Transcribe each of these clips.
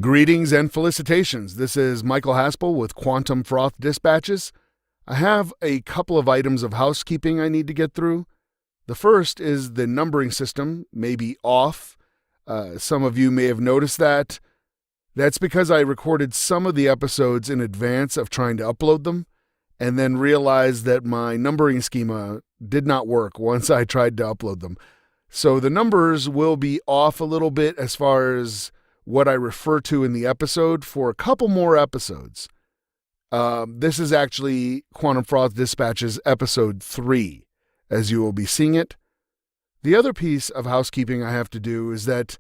Greetings and felicitations. This is Michael Haspel with Quantum Froth Dispatches. I have a couple of items of housekeeping I need to get through. The first is the numbering system may be off. Some of you may have noticed that. That's because I recorded some of the episodes in advance of trying to upload them, and then realized that my numbering schema did not work once I tried to upload them. So the numbers will be off a little bit as far as what I refer to in the episode for a couple more episodes. This is actually Quantum Froth Dispatches episode 3, as you will be seeing it. The other piece of housekeeping I have to do is that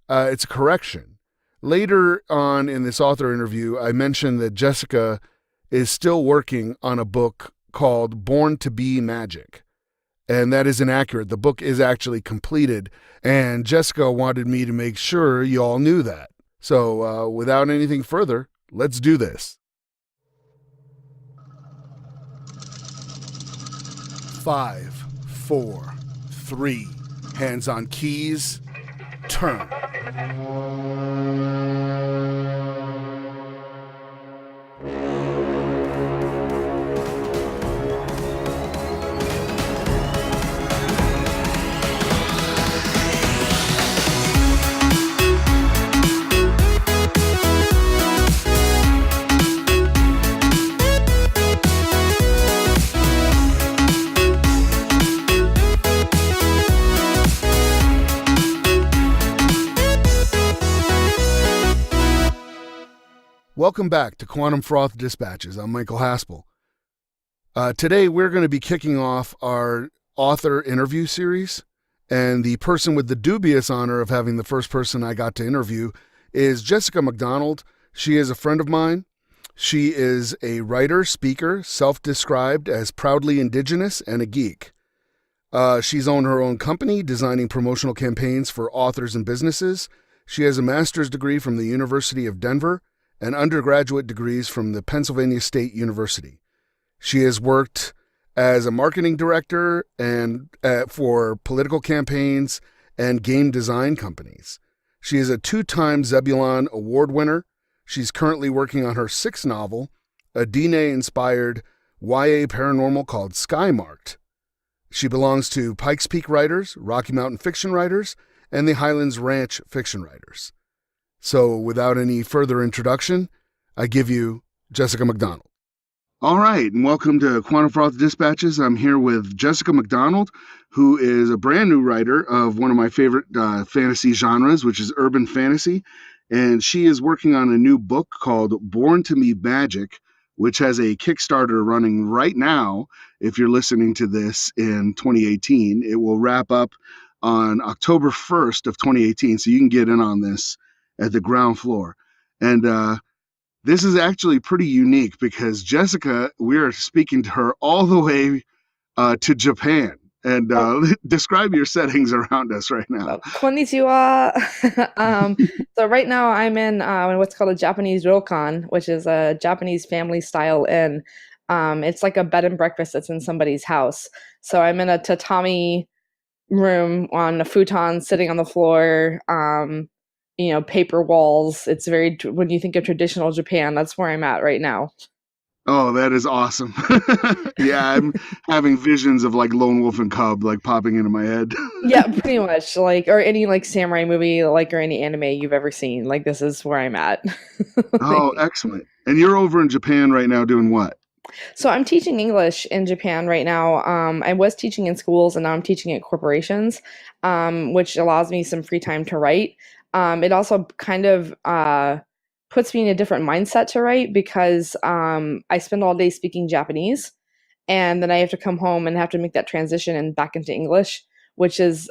it's a correction. Later on in this author interview, I mentioned that Jessica is still working on a book called Born to Be Magic. And that is inaccurate. The book is actually completed, and Jessica wanted me to make sure you all knew that. So without anything further, let's do this. 5, 4, 3, hands on keys, turn. Welcome back to Quantum Froth Dispatches. I'm Michael Haspel. Today we're going to be kicking off our author interview series, and the person with the dubious honor of having the first person I got to interview is Jessica McDonald. She is a friend of mine. She is a writer, speaker, self-described as proudly indigenous and a geek. She's owned her own company, designing promotional campaigns for authors and businesses. She has a master's degree from the University of Denver and undergraduate degrees from the Pennsylvania State University. She has worked as a marketing director and for political campaigns and game design companies. She is a 2-time Zebulon Award winner. She's currently working on her 6th novel, a Dine-inspired YA paranormal called Skymarked. She belongs to Pikes Writers, Rocky Mountain Fiction Writers, and the Highlands Ranch Fiction Writers. So without any further introduction, I give you Jessica McDonald. All right, and welcome to Quantum Froth Dispatches. I'm here with Jessica McDonald, who is a brand new writer of one of my favorite fantasy genres, which is urban fantasy. And she is working on a new book called Born to Be Magic, which has a Kickstarter running right now. If you're listening to this in 2018, it will wrap up on October 1st of 2018, so you can get in on this at the ground floor. And this is actually pretty unique because Jessica, we are speaking to her all the way to Japan. And describe your settings around us right now. Konnichiwa. So right now I'm in what's called a Japanese ryokan, which is a Japanese family style inn. It's like a bed and breakfast that's in somebody's house. So I'm in a tatami room on a futon sitting on the floor. Paper walls. It's very, when you think of traditional Japan, that's where I'm at right now. Oh, that is awesome. Yeah, I'm having visions of like Lone Wolf and Cub like popping into my head. Yeah, pretty much. Or any like samurai movie, or any anime you've ever seen. Like, this is where I'm at. Oh, excellent. And you're over in Japan right now doing what? So I'm teaching English in Japan right now. I was teaching in schools and now I'm teaching at corporations, which allows me some free time to write. It also kind of puts me in a different mindset to write because I spend all day speaking Japanese, and then I have to come home and have to make that transition and back into English, which is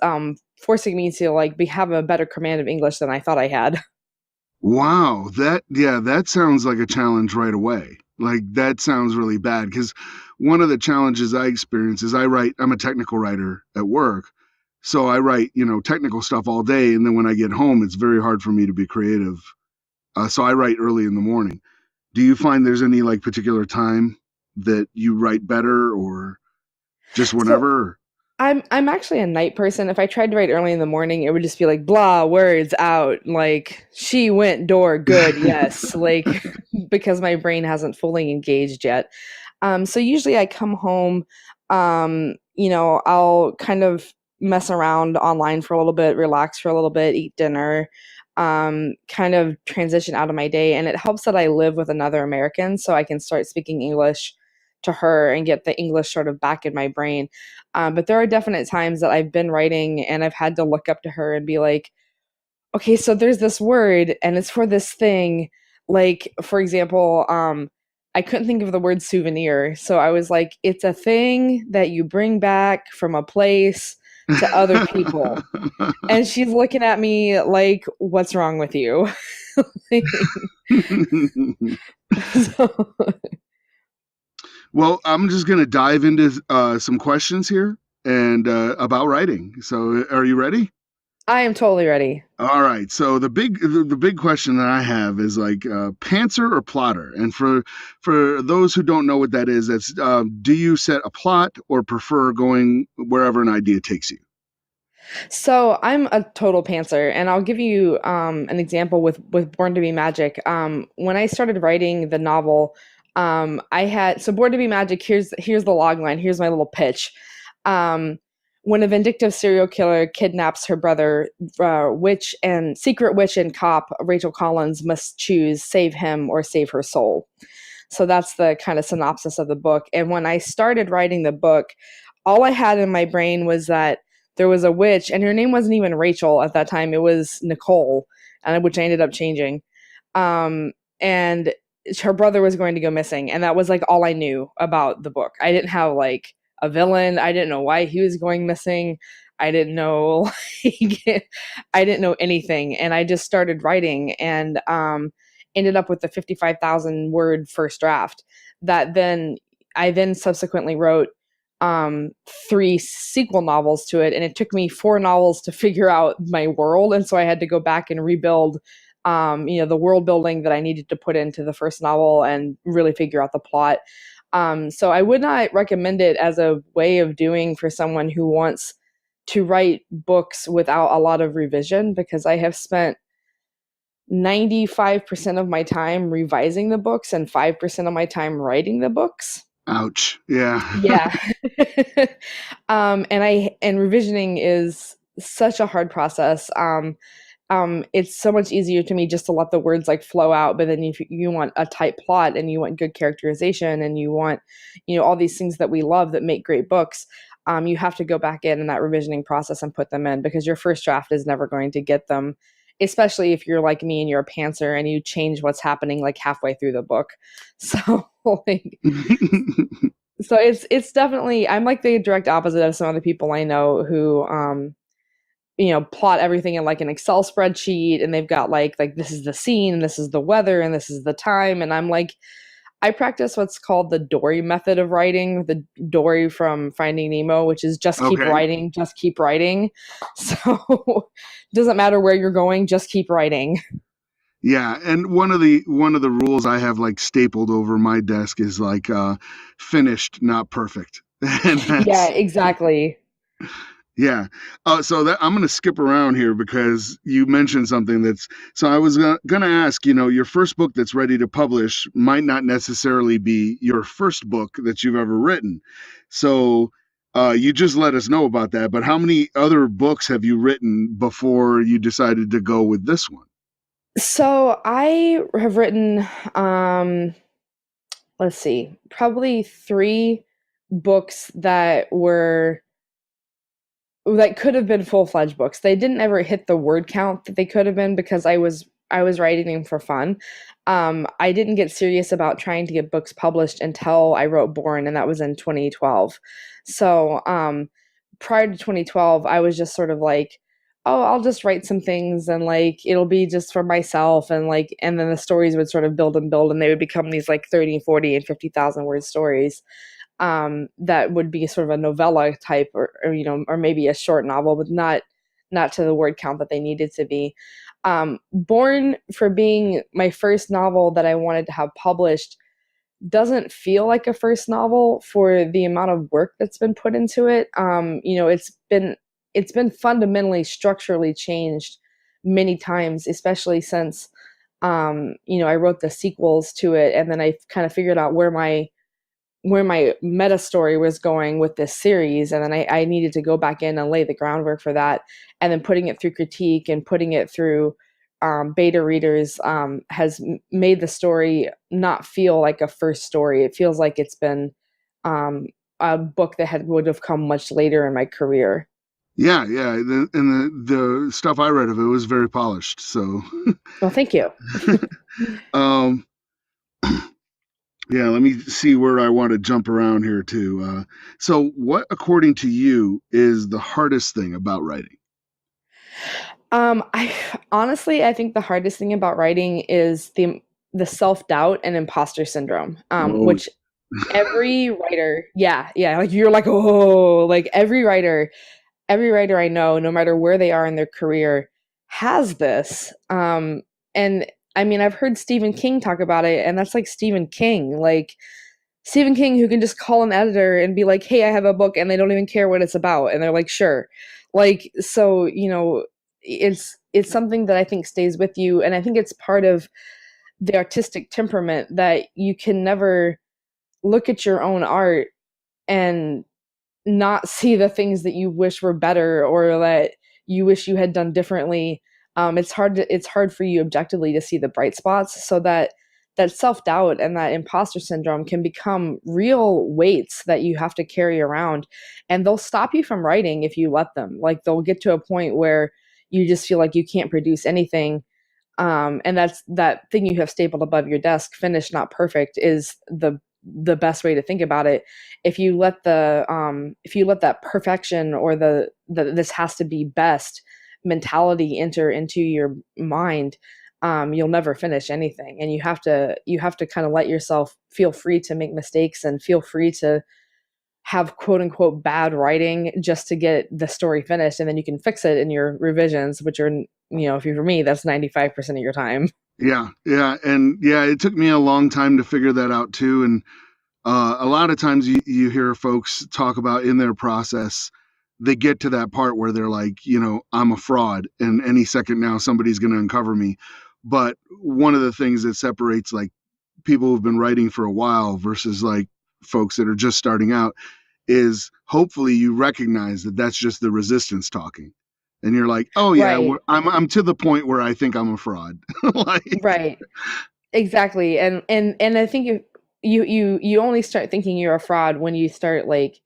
forcing me to have a better command of English than I thought I had. Wow, that sounds like a challenge right away. Like, that sounds really bad because one of the challenges I experience is I'm a technical writer at work. So I write, technical stuff all day. And then when I get home, it's very hard for me to be creative. So I write early in the morning. Do you find there's any particular time that you write better or just So whenever? I'm actually a night person. If I tried to write early in the morning, it would just be like blah words out, like she went door good, yes, like because my brain hasn't fully engaged yet. So usually I come home, I'll kind of mess around online for a little bit, relax for a little bit, eat dinner, kind of transition out of my day. And it helps that I live with another American, so I can start speaking English to her and get the English sort of back in my brain. But there are definite times that I've been writing and I've had to look up to her and be like, okay, so there's this word and it's for this thing. Like, for example, I couldn't think of the word souvenir. So I was like, it's a thing that you bring back from a place to other people. And she's looking at me like, what's wrong with you? So, Well, I'm just going to dive into some questions here and about writing. So, are you ready? I am totally ready. All right. So the big question that I have is like pantser or plotter. And for those who don't know what that is, that's do you set a plot or prefer going wherever an idea takes you? So I'm a total pantser, and I'll give you an example with Born to Be Magic. When I started writing the novel, I had so Born to Be Magic. Here's the log line. Here's my little pitch. Um, when a vindictive serial killer kidnaps her brother, secret witch and cop Rachel Collins must choose save him or save her soul. So that's the kind of synopsis of the book. And when I started writing the book, all I had in my brain was that there was a witch, and her name wasn't even Rachel at that time. It was Nicole, which I ended up changing. And her brother was going to go missing, and that was like all I knew about the book. I didn't have like a villain. I didn't know why he was going missing. I didn't know like, I didn't know anything, and I just started writing and ended up with the 55,000 word first draft that then I then subsequently wrote um, three sequel novels to it, and it took me four novels to figure out my world, and so I had to go back and rebuild the world building that I needed to put into the first novel and really figure out the plot. So I would not recommend it as a way of doing for someone who wants to write books without a lot of revision, because I have spent 95% of my time revising the books and 5% of my time writing the books. Ouch. Yeah. Yeah. And revisioning is such a hard process. It's so much easier to me just to let the words like flow out, but then if you want a tight plot and you want good characterization and you want, all these things that we love that make great books, you have to go back in that revisioning process and put them in, because your first draft is never going to get them, especially if you're like me and you're a pantser and you change what's happening like halfway through the book. So like so it's definitely, I'm like the direct opposite of some of the people I know who plot everything in like an Excel spreadsheet, and they've got like this is the scene and this is the weather and this is the time, and I'm like, I practice what's called the Dory method of writing, the Dory from Finding Nemo, which is just keep Okay. writing, just keep writing. So doesn't matter where you're going, just keep writing. Yeah, and one of the rules I have like stapled over my desk is like finished, not perfect. And Yeah, that's exactly. yeah. So that I'm going to skip around here because you mentioned something that's. So I was going to ask, your first book that's ready to publish might not necessarily be your first book that you've ever written. So you just let us know about that. But how many other books have you written before you decided to go with this one? So I have written, let's see, probably three books that could have been full-fledged books. They didn't ever hit the word count that they could have been, because I was writing them for fun. I didn't get serious about trying to get books published until I wrote Born, and that was in 2012. So prior to 2012, I was just sort of like, oh, I'll just write some things and like it'll be just for myself, and then the stories would sort of build and build, and they would become these like 30, 40, and 50,000 word stories that would be sort of a novella type, or maybe a short novel, but not to the word count that they needed to be. Born, for being my first novel that I wanted to have published, doesn't feel like a first novel for the amount of work that's been put into it. It's been fundamentally structurally changed many times, especially since I wrote the sequels to it, and then I kind of figured out where my meta story was going with this series, and then I needed to go back in and lay the groundwork for that, and then putting it through critique and putting it through beta readers has made the story not feel like a first story. It feels like it's been a book that would have come much later in my career. Yeah, yeah. The stuff I read of it was very polished. So, Well, thank you. um, yeah. Let me see where I want to jump around here too. So, what, according to you, is the hardest thing about writing? I honestly, I think the hardest thing about writing is the self-doubt and imposter syndrome, Whoa. which every writer, yeah, like you're like, oh, like every writer I know, no matter where they are in their career, has this. And I mean, I've heard Stephen King talk about it, and that's like Stephen King, who can just call an editor and be like, "Hey, I have a book," and they don't even care what it's about, and they're like, "Sure." Like, so it's something that I think stays with you, and I think it's part of the artistic temperament that you can never look at your own art and not see the things that you wish were better or that you wish you had done differently. It's hard for you objectively to see the bright spots, so that self-doubt and that imposter syndrome can become real weights that you have to carry around, and they'll stop you from writing if you let them. Like, they'll get to a point where you just feel like you can't produce anything, and that's that thing you have stapled above your desk, finished not perfect, is the best way to think about it. If you let that perfection or the this has to be best mentality enter into your mind, you'll never finish anything, and you have to kind of let yourself feel free to make mistakes and feel free to have quote unquote bad writing just to get the story finished, and then you can fix it in your revisions, which are, if you're for me, that's 95% of your time. Yeah, yeah, and yeah, it took me a long time to figure that out too. And a lot of times you hear folks talk about in their process, they get to that part where they're like, I'm a fraud, and any second now somebody's going to uncover me. But one of the things that separates like people who've been writing for a while versus like folks that are just starting out is hopefully you recognize that that's just the resistance talking, and you're like, oh yeah, Right, I'm to the point where I think I'm a fraud. Like, right. Exactly. And I think you only start thinking you're a fraud when you start like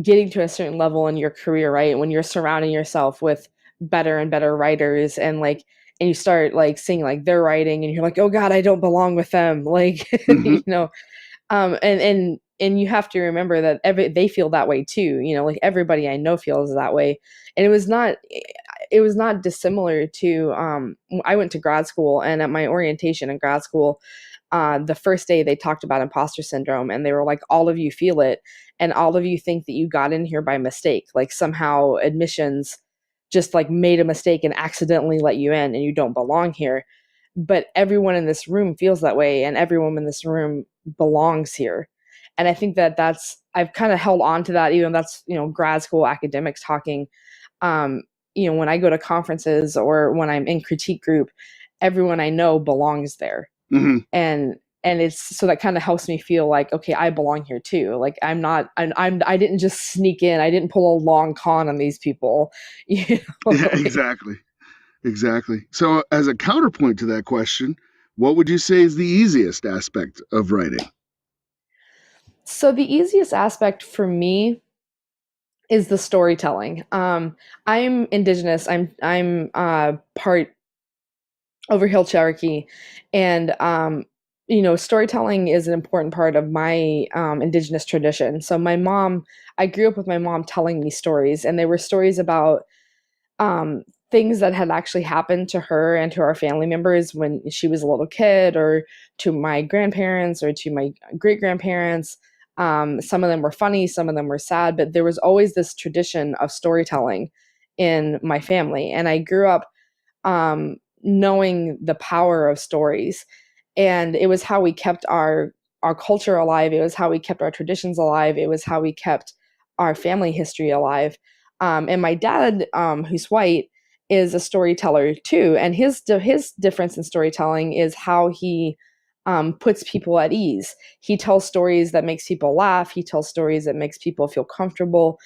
getting to a certain level in your career, right? When you're surrounding yourself with better and better writers, and you start like seeing like their writing, and you're like, "Oh God, I don't belong with them." Like, mhm, and you have to remember that they feel that way too. Like everybody I know feels that way. And it was not dissimilar to I went to grad school, and at my orientation in grad school, the first day they talked about imposter syndrome, and they were like, all of you feel it, and all of you think that you got in here by mistake, like somehow admissions just like made a mistake and accidentally let you in, and you don't belong here. But everyone in this room feels that way, and everyone in this room belongs here. And I think I've kind of held on to that, even though that's grad school academics talking. um, when I go to conferences or when I'm in critique group, everyone I know belongs there. mhm. And it's so that kind of helps me feel like, okay, I belong here too. Like, I didn't just sneak in. I didn't pull a long con on these people. Yeah, Like, exactly. Exactly. So, as a counterpoint to that question, what would you say is the easiest aspect of writing? so the easiest aspect for me is the storytelling. I'm indigenous. I'm part Overhill Cherokee, and storytelling is an important part of my indigenous tradition. So I grew up with my mom telling me stories, and they were stories about um, things that had actually happened to her and to our family members when she was a little kid, or to my grandparents, or to my great grandparents. Some of them were funny, some of them were sad, but there was always this tradition of storytelling in my family, and I grew up knowing the power of stories. And it was how we kept our our culture alive. It was how we kept our traditions alive. It was how we kept our family history alive. And my dad, who's white, is a storyteller too. And his difference in storytelling is how he puts people at ease. He tells stories that makes people laugh. He tells stories that makes people feel comfortable.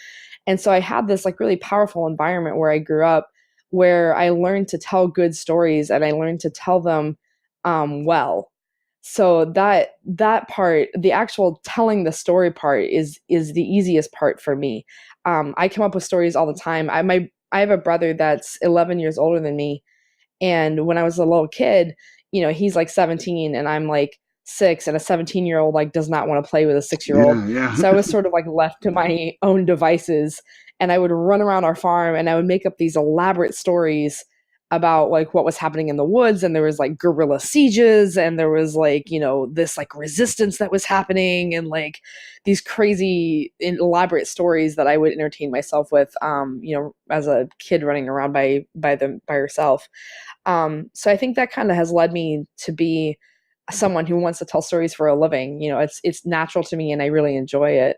And so I had this like really powerful environment where I grew up, where I learned to tell good stories and I learned to tell them well. So that part, the actual telling the story part, is the easiest part for me. I come up with stories all the time. I have a brother that's 11 years older than me, and when I was a little kid, he's like 17 and I'm like 6, and a 17-year-old like does not want to play with a 6-year-old. Yeah, yeah. So I was sort of like left to my own devices, and I would run around our farm and I would make up these elaborate stories about like what was happening in the woods, and there was like guerrilla sieges, and there was like this like resistance that was happening, and like these crazy elaborate stories that I would entertain myself with, as a kid running around by herself. So I think that kind of has led me to be someone who wants to tell stories for a living. It's natural to me and I really enjoy it.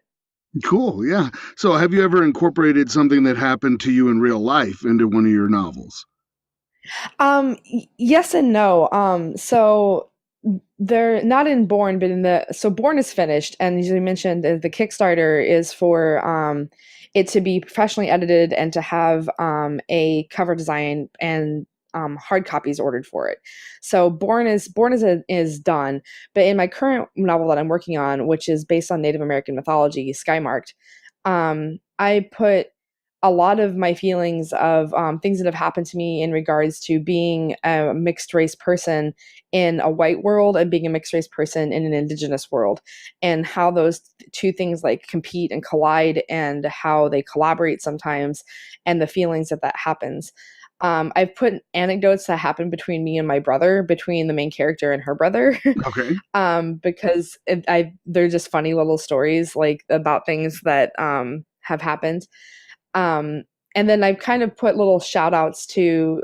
Cool. Yeah. So have you ever incorporated something that happened to you in real life into one of your novels? Yes and no. So they're not in Born, but so Born is finished, and as you mentioned, the Kickstarter is for it to be professionally edited and to have a cover design and hard copies ordered for it. So Born is done, but in my current novel that I'm working on, which is based on Native American mythology, Skymarked, I put a lot of my feelings of things that have happened to me in regards to being a mixed race person in a white world and being a mixed race person in an indigenous world, and how those two things like compete and collide and how they collaborate sometimes, and the feelings that happens. I've put anecdotes that happen between me and my brother, between the main character and her brother, Okay. because they're just funny little stories like about things that have happened. Um, and then I've kind of put little shout outs to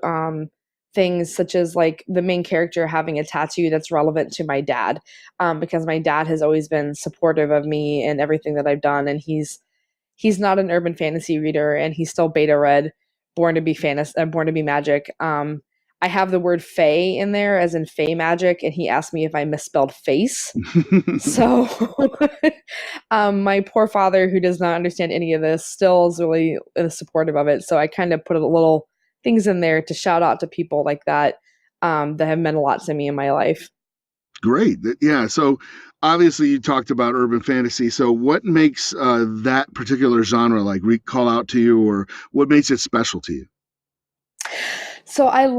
things such as like the main character having a tattoo that's relevant to my dad, because my dad has always been supportive of me and everything that I've done. And he's not an urban fantasy reader, and he's still beta read Born to be Magic. I have the word fae in there as in fae magic, and he asked me if I misspelled face. So my poor father, who does not understand any of this, still is really supportive of it. So I kind of put a little things in there to shout out to people like that, that have meant a lot to me in my life. Great. Yeah. So obviously you talked about urban fantasy. So what makes that particular genre like call out to you, or what makes it special to you? So I'm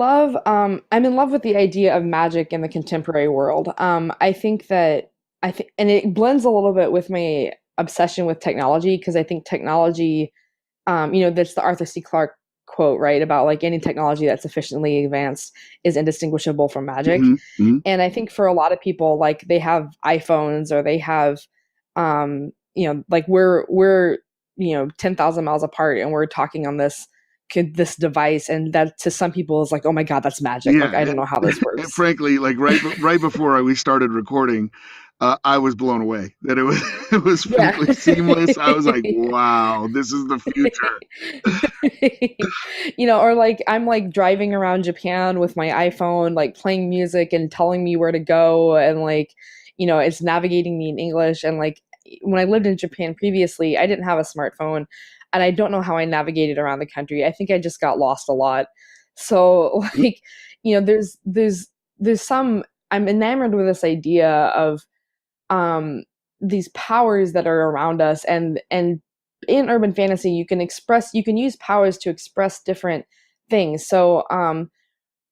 in love with the idea of magic in the contemporary world. And it blends a little bit with my obsession with technology, because I think technology, that's the Arthur C. Clarke quote, right? About like any technology that's sufficiently advanced is indistinguishable from magic. Hmm. Hmm. And I think for a lot of people, like they have iPhones or they have, like we're 10,000 miles apart and we're talking on this device, and that to some people is like, oh my god, that's magic. Like I Yeah. don't know how this And works. frankly, like right before we started recording, I was blown away that it was it was Yeah. frankly seamless. I was like, wow, this is the future. Or like I'm like driving around Japan with my iPhone, like playing music and telling me where to go, and like, it's navigating me in English. And like when I lived in Japan previously, I didn't have a smartphone, and I don't know how I navigated around the country. I think I just got lost a lot. So like, there's some I'm enamored with this idea of these powers that are around us, and in urban fantasy you can use powers to express different things. So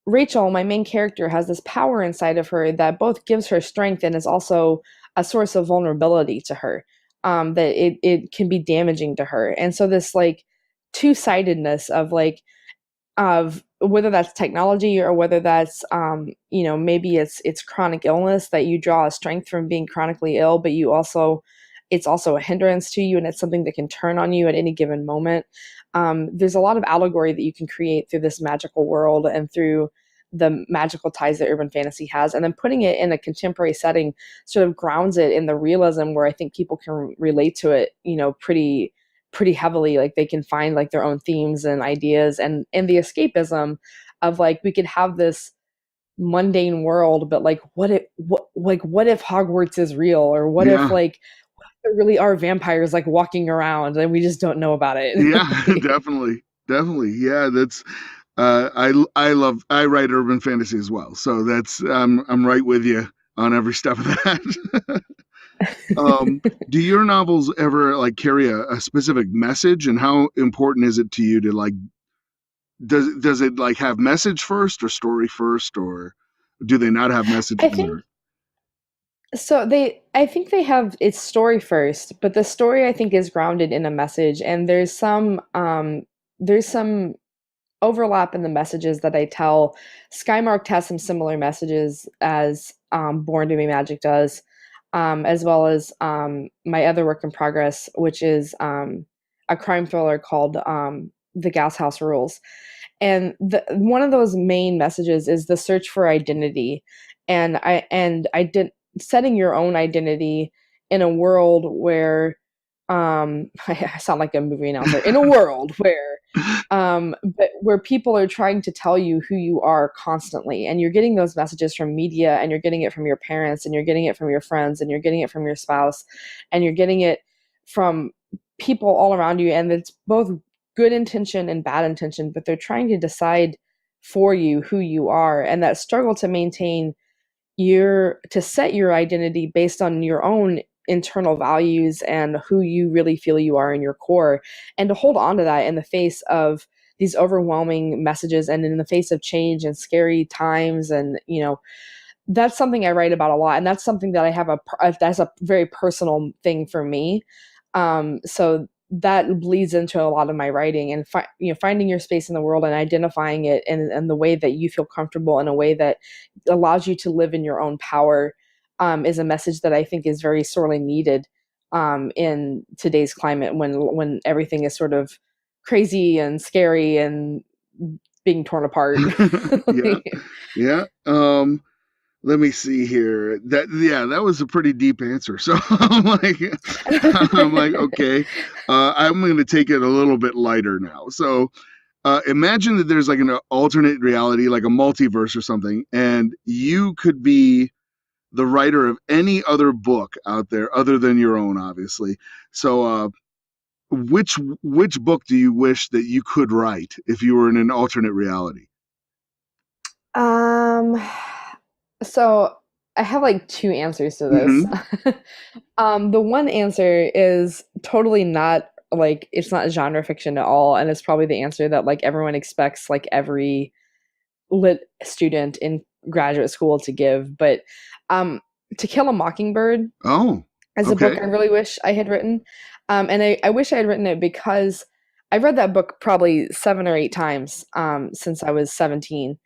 Rachel, my main character, has this power inside of her that both gives her strength and is also a source of vulnerability to her, that it can be damaging to her. And so this like two-sidedness of whether that's technology or whether that's maybe it's chronic illness, that you draw a strength from being chronically ill, but it's also a hindrance to you, and it's something that can turn on you at any given moment. There's a lot of allegory that you can create through this magical world and through the magical ties that urban fantasy has, and then putting it in a contemporary setting sort of grounds it in the realism where I think people can relate to it, pretty heavily. Like they can find like their own themes and ideas, and the escapism of like we could have this mundane world, but like what if Hogwarts is real, or what if Yeah. like there really are vampires like walking around and we just don't know about it. Yeah, definitely. Definitely. Yeah, that's I write urban fantasy as well. So that's I'm right with you on every step of that. Do your novels ever like carry a specific message, and how important is it to you to like does it like have message first or story first, or do they not have message I think or so. I think they have its story first, but the story I think is grounded in a message, and there's some overlap in the messages that I tell. Skymarked has some similar messages as Born to Be Magic does, as well as my other work in progress, which is a crime thriller called The Gas House Rules. And one of those main messages is the search for identity, and I did setting your own identity in a world where I sound like a movie announcer, in a world where but where people are trying to tell you who you are constantly, and you're getting those messages from media, and you're getting it from your parents, and you're getting it from your friends, and you're getting it from your spouse, and you're getting it from people all around you, and it's both good intention and bad intention, but they're trying to decide for you who you are, and that struggle to maintain to set your identity based on your own internal values and who you really feel you are in your core, and to hold on to that in the face of these overwhelming messages and in the face of change and scary times. And that's something I write about a lot, and that's something that I have that's a very personal thing for me. So that bleeds into a lot of my writing, and finding your space in the world and identifying it in the way that you feel comfortable, in a way that allows you to live in your own power, is a message that I think is very sorely needed in today's climate, when everything is sort of crazy and scary and being torn apart. yeah. Yeah. Let me see here. That was a pretty deep answer. So I'm like, okay, I'm going to take it a little bit lighter now. So imagine that there's like an alternate reality, like a multiverse or something, and you could be the writer of any other book out there other than your own, obviously. So which book do you wish that you could write if you were in an alternate reality? um So I have like two answers to this. Hmm. The one answer is totally not like, it's not genre fiction at all, and it's probably the answer that like everyone expects like every lit student in graduate school to give. But um, To Kill a Mockingbird Oh, is a book okay. I really wish I had written, and I wish I had written it because I read that book probably 7 or 8 times since I was 17,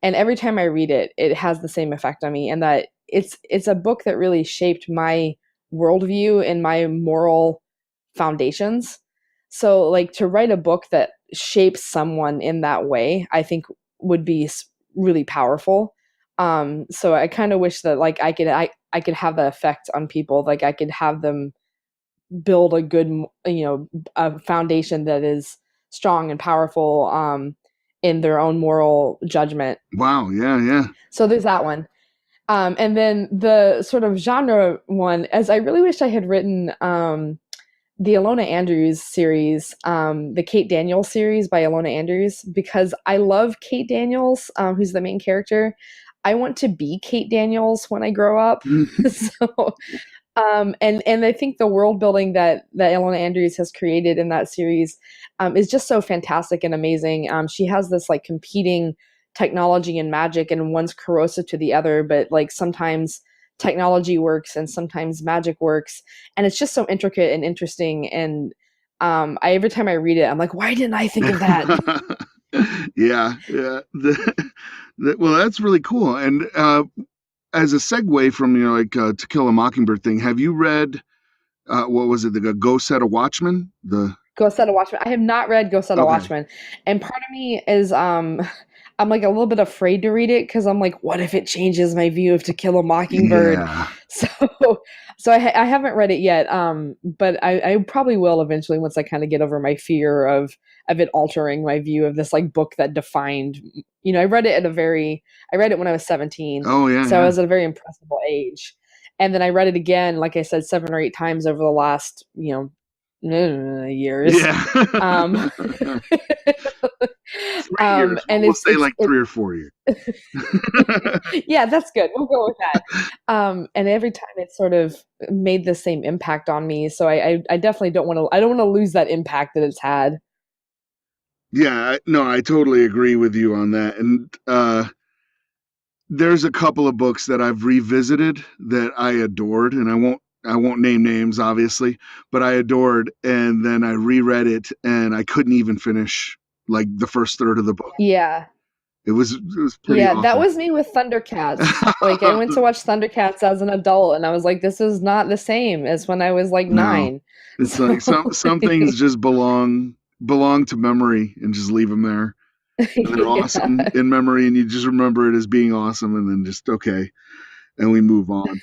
and every time I read it, it has the same effect on me. And that it's a book that really shaped my worldview and my moral foundations. So, like, to write a book that shapes someone in that way, I think would be really powerful. So I kind of wish that like I could have that effect on people. Like I could have them build a good, a foundation that is strong and powerful in their own moral judgment. Wow. Yeah. Yeah. So there's that one. And then the sort of genre one, as I really wish I had written the Alona Andrews series, the Kate Daniels series by Alona Andrews, because I love Kate Daniels, who's the main character. I want to be Kate Daniels when I grow up. So and I think the world building that Ilona Andrews has created in that series is just so fantastic and amazing. She has this like competing technology and magic, and one's corrosive to the other, but like sometimes technology works and sometimes magic works, and it's just so intricate and interesting. And every time I read it, I'm like, why didn't I think of that? Yeah. Yeah. Well, that's really cool. And as a segue from like To Kill a Mockingbird thing, have you read what was it? The Go Set a Watchman. The Go Set a Watchman. I have not read Go Set a Okay. Watchman, and part of me is I'm like a little bit afraid to read it because I'm like, what if it changes my view of To Kill a Mockingbird? Yeah. So, I haven't read it yet. But I probably will eventually once I kind of get over my fear of it altering my view of this like book that defined. I read it I read it when I was 17, Oh yeah, so I yeah. was at a very impressionable age, and then I read it again, like I said, 7 or 8 times over the last years. Yeah. Um, 3 years. and We'll say like 3 or 4 years. yeah, that's good. We'll go with that. And every time it sort of made the same impact on me. So I definitely I don't want to lose that impact that it's had. Yeah, no, I totally agree with you on that. And there's a couple of books that I've revisited that I adored, and I won't name names obviously, but I adored, and then I reread it and I couldn't even finish like the first third of the book. Yeah. It was pretty Yeah, that awful. was me with Thundercats. Like I went to watch Thundercats as an adult and I was like, this is not the same as when I was like No. 9. It's So like some things just belong to memory and just leave them there. And they're awesome yeah. in memory, and you just remember it as being awesome, and then just okay, and we move on.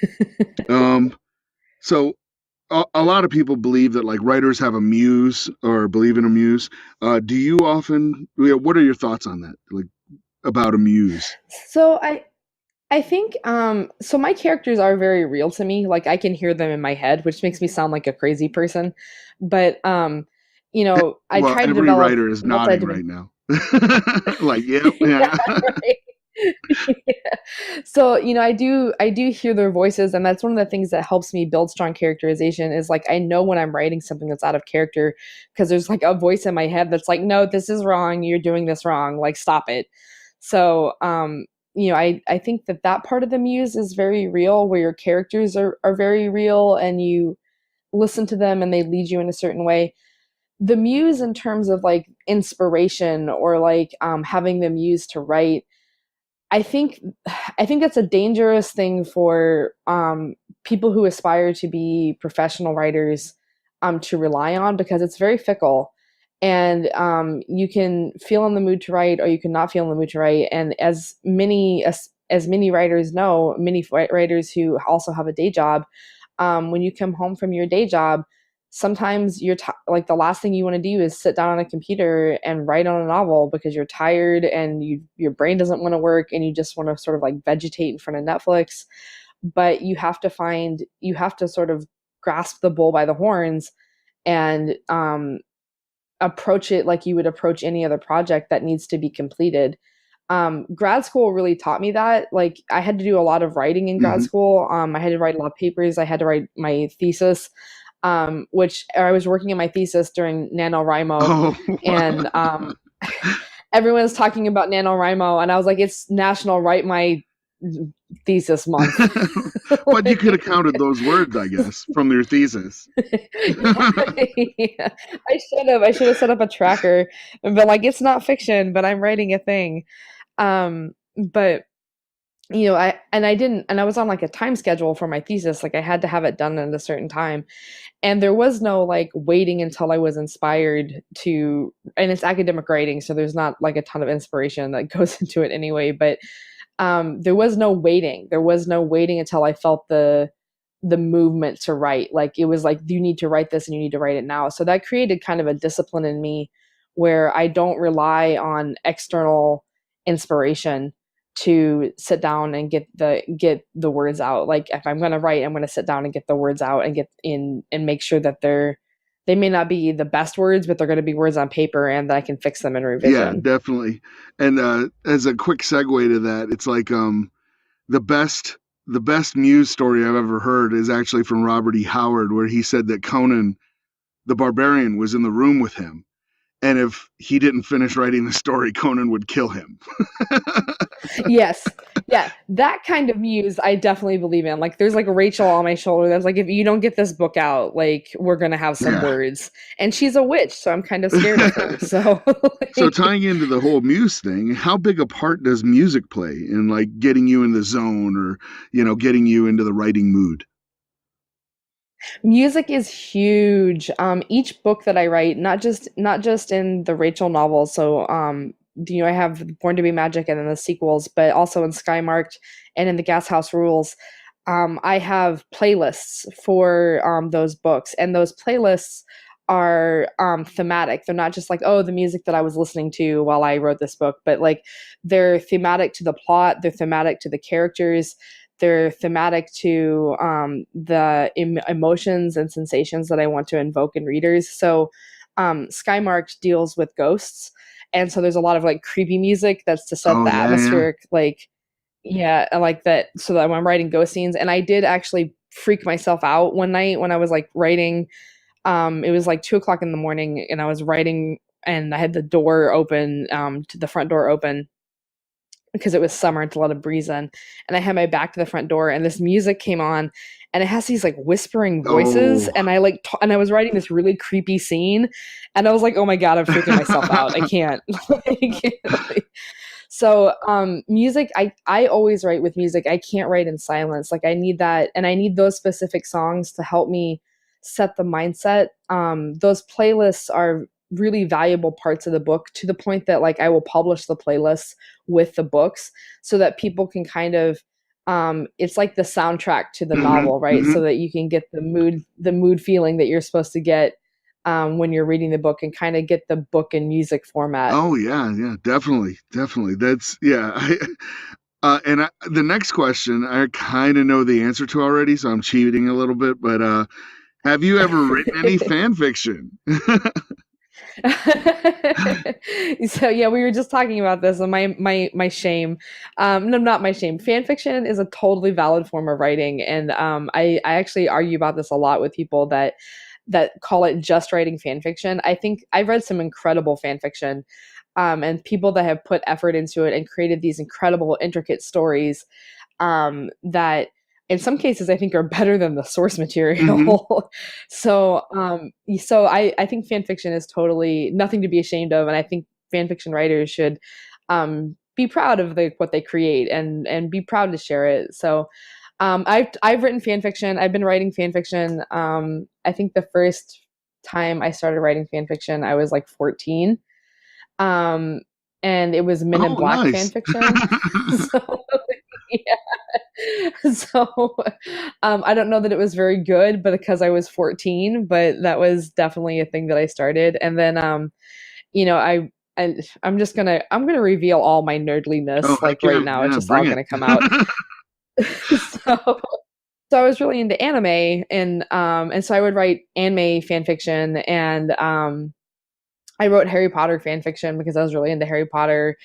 Um, so a lot of people believe that like writers have a muse or believe in a muse. Do you often? What are your thoughts on that? Like about a muse? So I think so my characters are very real to me. Like I can hear them in my head, which makes me sound like a crazy person. But I Well, try to every develop writer is nodding multi-dimensional. right now. Like, yep, yeah. Yeah. So, I do hear their voices, and that's one of the things that helps me build strong characterization is like I know when I'm writing something that's out of character because there's like a voice in my head that's like, no, this is wrong, you're doing this wrong, like stop it. So, I think that part of the muse is very real, where your characters are very real and you listen to them and they lead you in a certain way. The muse in terms of like inspiration or like having the muse to write, I think I think that's a dangerous thing for people who aspire to be professional writers to rely on because it's very fickle, and you can feel in the mood to write or you can not feel in the mood to write. And as many writers know, many writers who also have a day job, when you come home from your day job, sometimes like the last thing you want to do is sit down on a computer and write on a novel because you're tired and your brain doesn't want to work and you just want to sort of like vegetate in front of Netflix. But you have to sort of grasp the bull by the horns and approach it like you would approach any other project that needs to be completed. Grad school really taught me that. Like I had to do a lot of writing in grad Hmm. school. I had to write a lot of papers. I had to write my thesis, which I was working on my thesis during NaNoWriMo, Oh, and everyone was talking about NaNoWriMo, and I was like, it's National Write My Thesis Month. but you could Like, have counted those words, I guess, from your thesis. yeah, I should have set up a tracker and been like, it's not fiction, but I'm writing a thing. But I didn't, and I was on like a time schedule for my thesis. Like I had to have it done at a certain time. And there was no like waiting until I was inspired to, and it's academic writing, so there's not like a ton of inspiration that goes into it anyway. But there was no waiting. There was no waiting until I felt the movement to write. Like it was like you need to write this and you need to write it now. So that created kind of a discipline in me where I don't rely on external inspiration to sit down and get the words out. Like if I'm going to write, I'm going to sit down and get the words out and get in and make sure that they may not be the best words, but they're going to be words on paper and that I can fix them in Yeah, revision. definitely. And as a quick segue to that, it's like the best the best Muse story I've ever heard is actually from Robert E. Howard, where he said that Conan the Barbarian was in the room with him, and if he didn't finish writing the story, Conan would kill him. Yes. Yeah, that kind of muse I definitely believe in. Like there's like Rachel on my shoulder that's like if you don't get this book out, like we're going to have some Yeah. words. And she's a witch, so I'm kind of scared of her. So So tying into the whole Muse thing, how big a part does music play in like getting you in the zone or getting you into the writing mood? music is huge. Each book that I write, not just in the Rachel novels, so I have Born to Be Magic and then the sequels, but also in Skymarked and in the Gas House Rules, I have playlists for those books, and those playlists are thematic. They're not just like, oh, the music that I was listening to while I wrote this book, but like they're thematic to the plot, they're thematic to the characters, they're thematic to the emotions and sensations that I want to invoke in readers. So Skymarked deals with ghosts, and so there's a lot of like creepy music that's to set Oh the yeah, yeah. atmospheric, like, yeah, I like that, so that when I'm writing ghost scenes. And I did actually freak myself out one night when I was like writing. It was like 2 o'clock in the morning, and I was writing, and I had the door open, to the front door open, because it was summer to let a breeze in, and I had my back to the front door, and this music came on, and it has these like whispering voices, Oh. and I was writing this really creepy scene, and I was like, oh my god, I'm freaking myself out. I can't. I can't. So music, I always write with music. I can't write in silence. Like I need that, and I need those specific songs to help me set the mindset. Those playlists are really valuable parts of the book, to the point that like I will publish the playlists with the books, so that people can kind of, it's like the soundtrack to the Hmm. novel, right? Hmm. So that you can get the mood feeling that you're supposed to get when you're reading the book, and kind of get the book in music format. Oh yeah, yeah, definitely, definitely. That's yeah. The next question I kind of know the answer to already, so I'm cheating a little bit. But have you ever written any fan fiction? So yeah, we were just talking about this, and my shame. No, not my shame. Fan fiction is a totally valid form of writing, and I actually argue about this a lot with people that call it just writing fan fiction. I think I've read some incredible fan fiction, and people that have put effort into it and created these incredible, intricate stories, that in some cases I think are better than the source Hmm. material. So I think fan fiction is totally nothing to be ashamed of, and I think fan fiction writers should be proud of what they create, and be proud to share it. So I've written fan fiction. I've been writing fan fiction. I think the first time I started writing fan fiction, I was like 14. Um, and it was Men in Oh, Black fan nice. fiction. So yeah. So I don't know that it was very good, but because I was 14, but that was definitely a thing that I started. And then you know, I'm gonna reveal all my Oh, nerdliness heck like right yeah, now. It's yeah, just all bring it. gonna come out. So so I was really into anime, and so I would write anime fan fiction, and I wrote Harry Potter fan fiction because I was really into Harry Potter,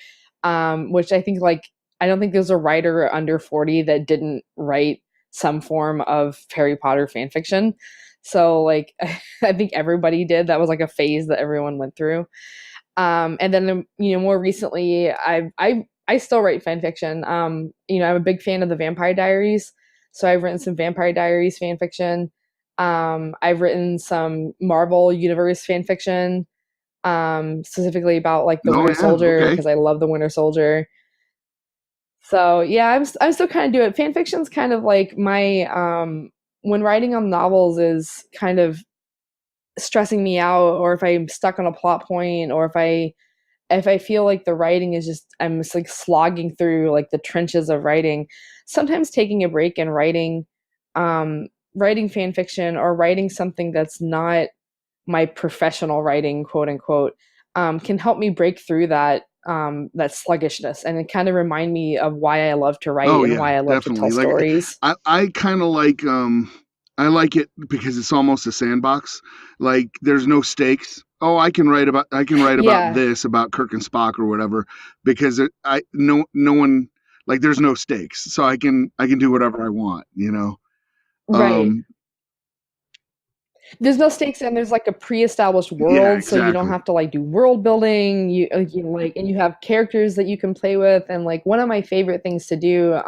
which I think like I don't think there's a writer under 40 that didn't write some form of Harry Potter fan fiction. So like I think everybody did. That was like a phase that everyone went through. And then more recently, I still write fan fiction. I'm a big fan of the Vampire Diaries, so I've written some Vampire Diaries fan fiction. I've written some Marvel Universe fan fiction, specifically about like the Oh Winter yeah, Soldier, okay. because I love the Winter Soldier. So yeah, I'm still kind of doing it. Fan fiction's kind of like my when writing on novels is kind of stressing me out, or if I'm stuck on a plot point, or if I feel like the writing is just I'm just like slogging through like the trenches of writing, sometimes taking a break and writing fan fiction, or writing something that's not my professional writing, quote unquote, can help me break through that sluggishness, and it kind of remind me of why I love to write Oh and yeah, why I love to tell definitely. Like stories. I kind of like I like it because it's almost a sandbox. Like there's no stakes. Oh, I can write about Yeah, this about Kirk and Spock or whatever because I no one like there's no stakes. So I can do whatever I want. right. Um There's no stakes, and there's like a pre-established yeah, world, so you don't exactly. have to like do world building. And you have characters that you can play with. And like one of my favorite things to do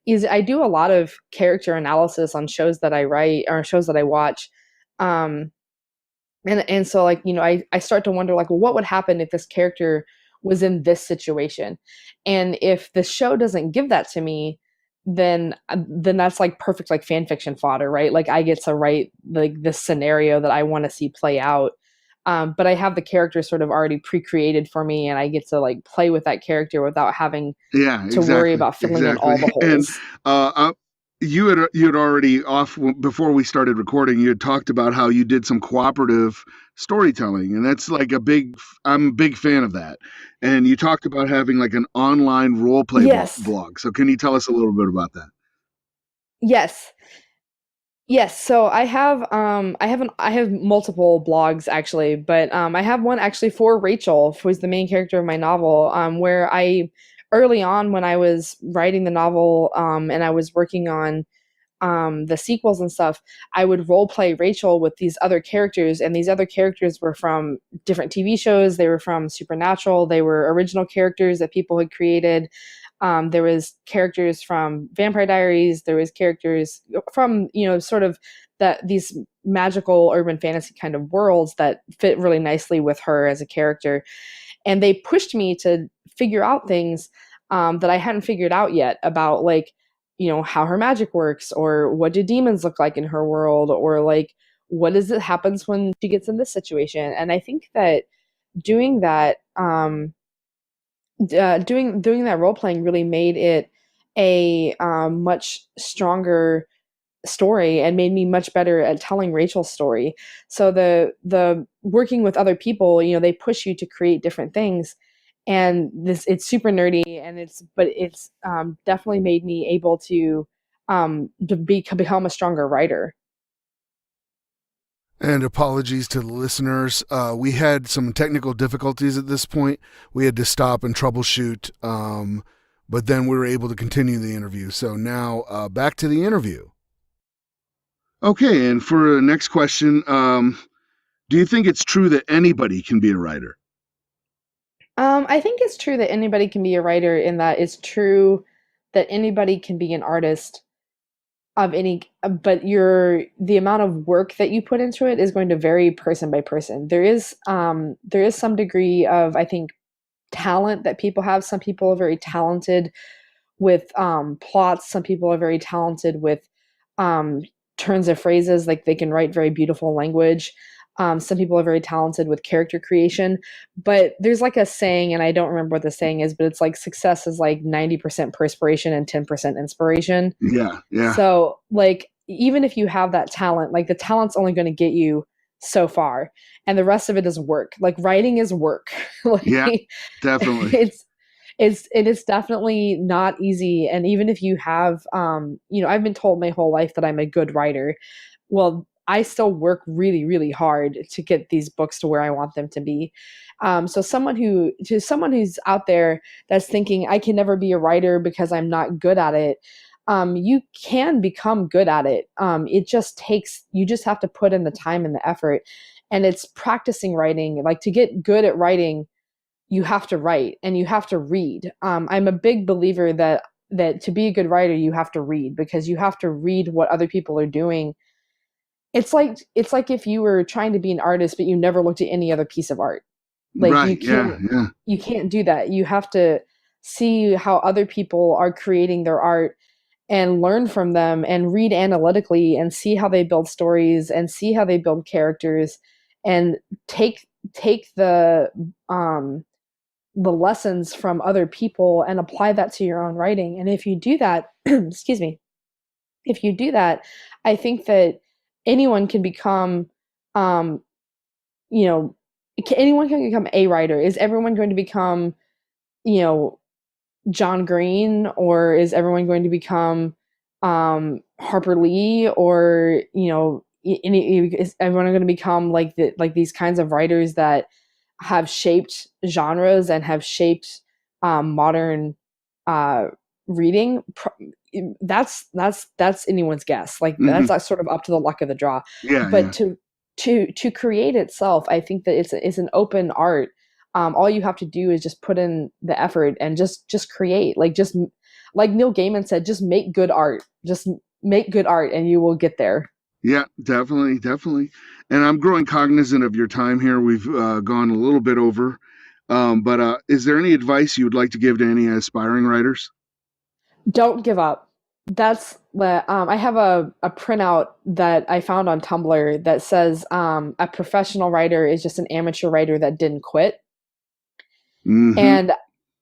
is I do a lot of character analysis on shows that I write or shows that I watch. Um, and so like I start to wonder like, well, what would happen if this character was in this situation, and if the show doesn't give that to me, then that's like perfect like fan fiction fodder, right? Like I get to write like this scenario that I want to see play out. But I have the character sort of already pre-created for me, and I get to like play with that character without having Yeah, to worry exactly, about filling in exactly. all the And holes. uh, uh, you had already off before we started recording. You had talked about how you did some cooperative storytelling, and that's like a big. I'm a big fan of that. And you talked about having like an online role play Yes. blog. So can you tell us a little bit about that? Yes. Yes, so I have multiple blogs actually, but I have one actually for Rachel, who's the main character of my novel, where I early on when I was writing the novel and I was working on the sequels and stuff, I would role play Rachel with these other characters, and these other characters were from different TV shows. They were from Supernatural. They were original characters that people had created. There was characters from Vampire Diaries. There was characters from sort of that these magical urban fantasy kind of worlds that fit really nicely with her as a character, and they pushed me to figure out things that I hadn't figured out yet about like how her magic works, or what do demons look like in her world, or like what is it happens when she gets in this situation. And I think that doing that doing that role playing really made it a much stronger story and made me much better at telling Rachel's story. So the working with other people, they push you to create different things, and this it's super nerdy, and it's definitely made me able to become a stronger writer. And apologies to the listeners. We had some technical difficulties at this point. We had to stop and troubleshoot, but then we were able to continue the interview. So now back to the interview. Okay, and for the next question, do you think it's true that anybody can be a writer? I think it's true that anybody can be a writer, in that it's true that anybody can be an artist of any, but the amount of work that you put into it is going to vary person by person. There is some degree of, I think, talent that people have. Some people are very talented with plots. Some people are very talented with um, turns of phrases, like they can write very beautiful language. Some people are very talented with character creation, but there's like a saying, and I don't remember what the saying is, but it's like success is like 90% perspiration and 10% inspiration. Yeah, yeah, So, like, even if you have that talent, like the talent's only going to get you so far, and the rest of it is work. Like writing is work. yeah, Like definitely. it is definitely not easy. And even if you have I've been told my whole life that I'm a good writer. Well, I still work really, really hard to get these books to where I want them to be. So someone who's out there that's thinking I can never be a writer because I'm not good at it, you can become good at it. It just takes, you just have to put in the time and the effort, and it's practicing writing. Like, to get good at writing, you have to write and you have to read. I'm a big believer that to be a good writer, you have to read, because you have to read what other people are doing. It's like if you were trying to be an artist but you never looked at any other piece of art. Like, Right, yeah, yeah. you can't do that. You have to see how other people are creating their art and learn from them and read analytically and see how they build stories and see how they build characters, and take the lessons from other people and apply that to your own writing. And if you do that, excuse me, if you do that, I think that anyone can become, um, you know, anyone can become a writer. Is everyone going to become, you know, John Green, or is everyone going to become Harper Lee, or is everyone going to become like these kinds of writers that have shaped genres and have shaped modern uh, reading? That's anyone's guess. Like, Hmm. that's sort of up to the luck of the draw. Yeah, But yeah. to create itself, I think that it's an open art. All you have to do is just put in the effort and just create. Like, just like Neil Gaiman said, just make good art. Just make good art, and you will get there. Yeah, definitely, definitely. And I'm growing cognizant of your time here. We've gone a little bit over. But is there any advice you would like to give to any aspiring writers? Don't give up. that's the I have a printout that I found on Tumblr that says a professional writer is just an amateur writer that didn't quit. Mm-hmm. And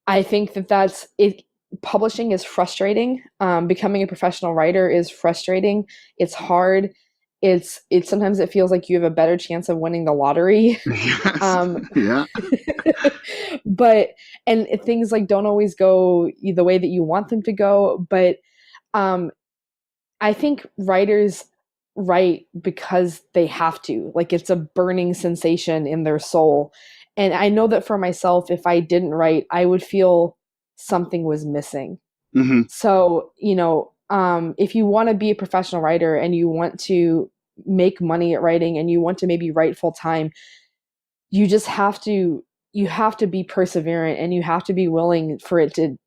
I think that that's it. Publishing is frustrating. Becoming a professional writer is frustrating. It's hard. It's sometimes it feels like you have a better chance of winning the lottery. Yes. um, Yeah. but and things like don't always go the way that you want them to go. But um, I think writers write because they have to. Like it's a burning sensation in their soul. And I know that for myself, if I didn't write, I would feel something was missing. Mm-hmm. So, if you want to be a professional writer and you want to make money at writing and you want to maybe write full time, you just have to be perseverant and you have to be willing for it to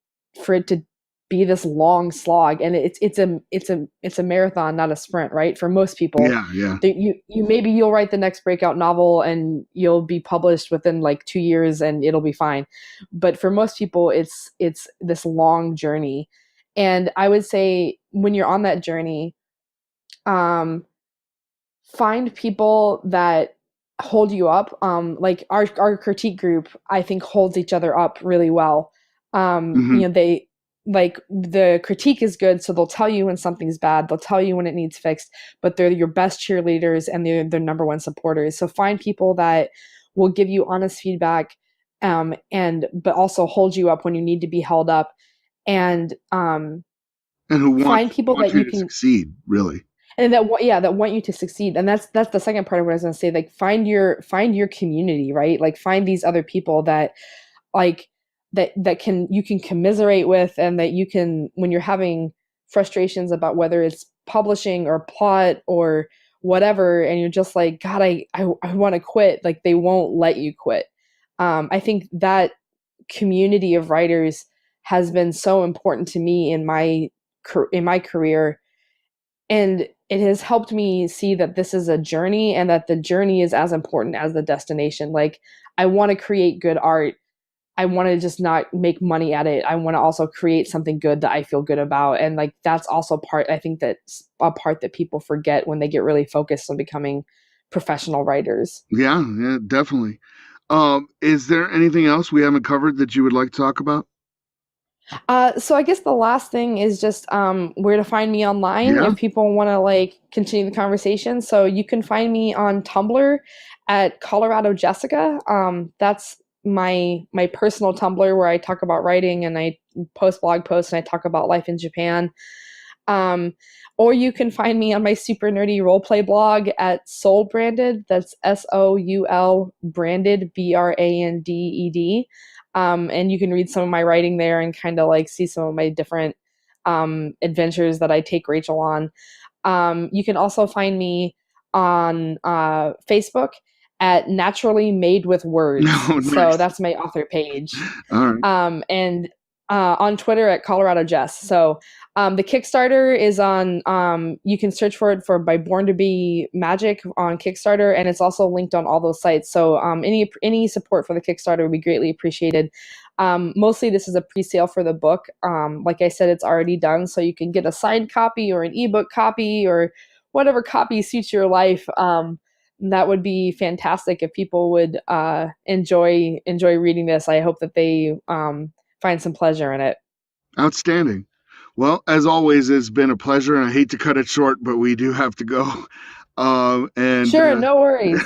be this long slog. And it's a marathon, not a sprint, right? For most people, Yeah. Yeah. you'll write the next breakout novel and you'll be published within like 2 years and it'll be fine. But for most people, it's this long journey. And I would say when you're on that journey, find people that hold you up. Like our critique group, I think holds each other up really well. Mm-hmm. They like the critique is good, so they'll tell you when something's bad, they'll tell you when it needs fixed, but they're your best cheerleaders and they're their number one supporters. So find people that will give you honest feedback, but also hold you up when you need to be held up, and And who find people want that you you to can succeed, really. and that want you to succeed. And that's the second part of what I was going to say. Like find your community, right? Like find these other people that like you can commiserate with, and that you can, when you're having frustrations about whether it's publishing or plot or whatever, and you're just like, God, I want to quit. Like they won't let you quit. I think that community of writers has been so important to me in my career, and it has helped me see that this is a journey and that the journey is as important as the destination. Like I want to create good art. I want to just not make money at it. I want to also create something good that I feel good about. And like, that's also I think that's a part that people forget when they get really focused on becoming professional writers. Yeah. Yeah. Definitely. Is there anything else we haven't covered that you would like to talk about? So I guess the last thing is just where to find me online Yeah. if people want to like continue the conversation. So you can find me on Tumblr at Colorado Jessica. That's my personal Tumblr where I talk about writing and I post blog posts and I talk about life in Japan. Or you can find me on my super nerdy roleplay blog at Soul Branded. That's SOUL branded BRANDED. And you can read some of my writing there and kind of like see some of my different adventures that I take Rachel on. You can also find me on Facebook at Naturally Made with Words. Oh, nice. So that's my author page. All right. And on Twitter at Colorado Jess. So the Kickstarter is on, you can search for it by Born to Be Magic on Kickstarter, and it's also linked on all those sites. So any support for the Kickstarter would be greatly appreciated. Mostly this is a pre-sale for the book. Like I said, it's already done, so you can get a signed copy or an ebook copy or whatever copy suits your life. That would be fantastic if people would enjoy reading this. I hope that they find some pleasure in it. Outstanding. Well, as always, it's been a pleasure, and I hate to cut it short, but we do have to go. Sure, no worries.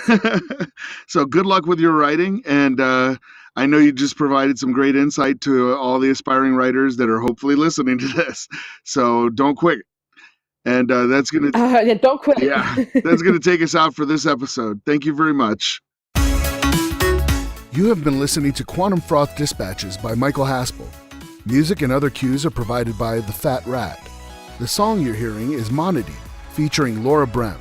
So good luck with your writing, and I know you just provided some great insight to all the aspiring writers that are hopefully listening to this. So don't quit. And that's going to... Yeah, don't quit. Yeah, that's going to take us out for this episode. Thank you very much. You have been listening to Quantum Froth Dispatches by Michael Haspel. Music and other cues are provided by The Fat Rat. The song you're hearing is Monody, featuring Laura Brem.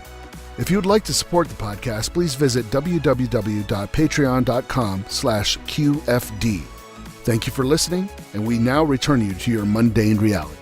If you'd like to support the podcast, please visit www.patreon.com/QFD. Thank you for listening, and we now return you to your mundane reality.